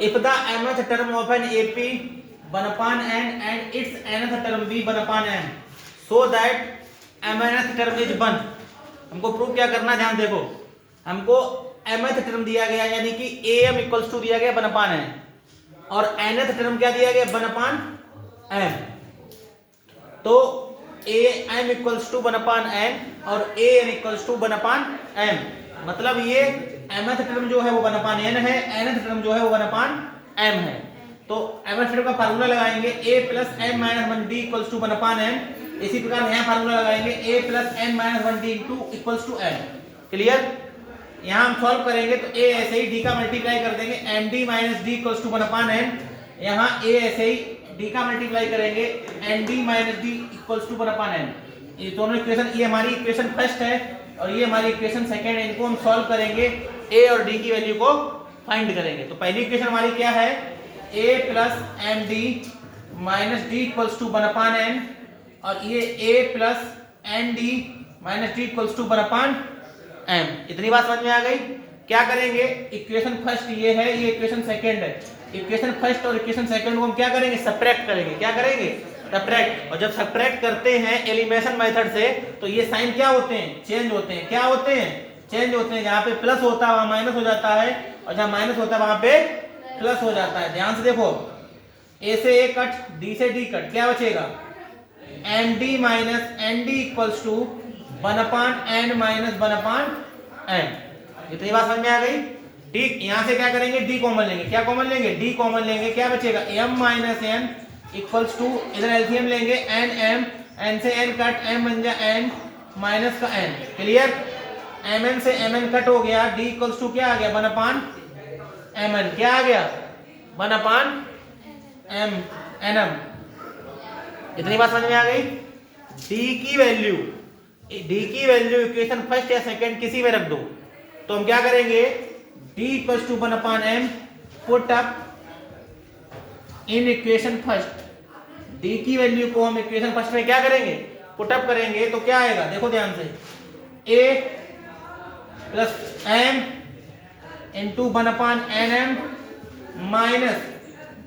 if the mth term of an AP 1 upon n and its nth term b 1 upon n so that mnth term is 1। हमको prove क्या करना, ध्यान देखो, हमको mth term दिया गया यानी कि am इक्वल्स टू दिया गया 1 upon n और nth टर्म क्या दिया गया 1 upon m। तो am equals to 1 upon n और an equals to 1 upon m, मतलब ये mth टर्म जो है वो 1 upon n है, nth टर्म जो है वो 1 upon m है। तो mth टर्म का फार्मूला लगाएंगे a plus m minus 1d equals to 1 upon m। इसी प्रकार नया फार्मूला लगाएंगे a plus m minus 1d equals to m। Clear? यहाँ हम सॉल्व करेंगे तो a ऐसे ही d का मल्टीप्लाई कर देंगे md minus d equals to 1 upon n। यहाँ a ऐसे ही d का मल्टीप्लाई करेंगे md minus d equals to 1 upon n। ये दोनों इक्वेशन, ये हमारी इक्वेशन फर्स्ट है और ये हमारी इक्वेशन सेकंड है। इनको हम सॉल्व करेंगे, a और d की वैल्यू को फाइंड करेंगे। तो पहली इक्वेशन हमारी क्या है, a plus M D minus D equals to 1 upon n और ये a plus N D minus D equals to 1 upon m। इतनी बात समझ में आ गई? क्या करेंगे, इक्वेशन फर्स्ट ये है, ये इक्वेशन सेकंड है। इक्वेशन फर्स्ट और इक्वेशन सेकंड को हम क्या करेंगे, सब्ट्रैक्ट करेंगे। क्या करेंगे, सब्ट्रैक्ट। और जब सब्ट्रैक्ट करते हैं एलिमिनेशन मेथड से तो ये साइन क्या होते हैं, चेंज होते हैं। क्या होते हैं, चेंज होते हैं। जहां पे प्लस होता है वहां माइनस हो जाता है और जहां माइनस होता है वहां पे प्लस हो जाता है। ध्यान से देखो, a से a कट, d से d कट, क्या बचेगा, md minus N D equals to 1 upon n minus 1 upon n। इतनी बात समझ में आ गई? ठीक, यहां से क्या करेंगे, d कॉमन लेंगे। क्या कॉमन लेंगे, d कॉमन लेंगे। क्या बचेगा, m minus n equals to, इधर एलसीएम लेंगे n m, n से n कट, m बन जाए n माइनस का n। क्लियर? mn से mn कट हो गया, d इक्वल्स टू क्या आ गया, 1 upon mn। क्या आ गया, 1 upon m nm। इतनी बात समझ में आ गई? d की वैल्यू इक्वेशन फर्स्ट या सेकंड किसी में रख दो। तो हम क्या करेंगे, d equals to 1 upon m put up in equation first. d की वैल्यू को हम इक्वेशन फर्स्ट में क्या करेंगे, पुट अप करेंगे। तो क्या आएगा, देखो ध्यान से, a plus m into 1 upon nm minus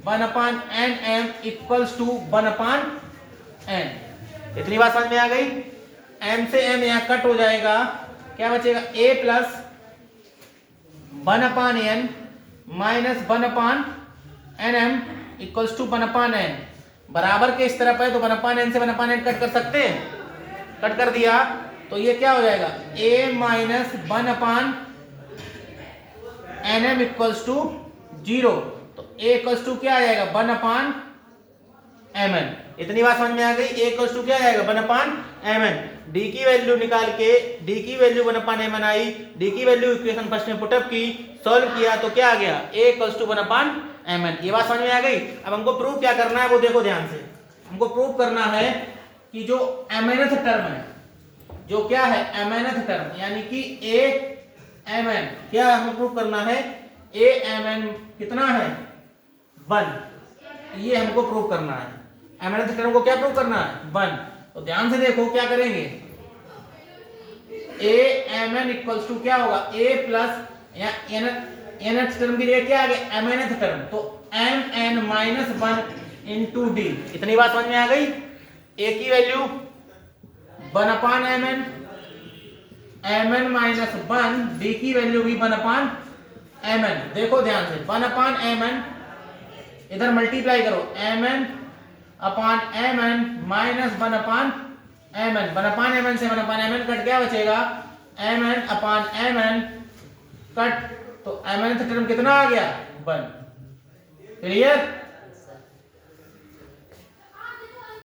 1 upon nm equals to 1 upon n। इतनी बात समझ में आ गई? m से m यहाँ कट हो जाएगा, क्या बचेगा, a plus 1 upon n minus 1 upon nm equals to 1 upon n। बराबर के इस तरफ है तो 1 upon n से 1 upon n कट कर सकते हैं, कट कर दिया तो ये क्या हो जाएगा, a minus 1 upon nm equals to 0। तो a इक्वल्स टू क्या आ जाएगा, 1 upon mn। इतनी बात समझ में आ गई? a इक्वल्स टू क्या आएगा, 1 upon mn। d की वैल्यू निकाल के, d की वैल्यू 1 upon mn आई, d की वैल्यू इक्वेशन फर्स्ट में पुटअप की, सॉल्व किया तो क्या आ गया, a equals to 1 upon mn। ये बात समझ में आ गई? अब हमको प्रूव क्या करना है वो देखो ध्यान से। हमको प्रूव करना है कि जो mnth टर्म है, जो क्या है mnth टर्म, यानी कि a mn, क्या हमें प्रूव करना है, a mn कितना है, 1। ये हमको प्रूव करना है, mnth टर्म को क्या प्रूव करना है, 1। तो ध्यान से देखो क्या करेंगे, a mn इक्वल्स टू क्या होगा, a प्लस nth टर्म की जगह क्या आ गया, mnth टर्म, तो mn माइनस 1 इंटू d। इतनी बात समझ में आ गई? a की value 1 upon mn, mn minus 1, d की वैल्यू भी 1 upon mn। देखो ध्यान से, 1 upon mn, इधर मल्टीप्लाई करो, mn upon mn minus 1 upon mn। 1 upon mn से 1 upon mn कट, क्या बचेगा, mn अपॉन mn कट, तो mn टर्म कितना आ गया, 1। क्लियर?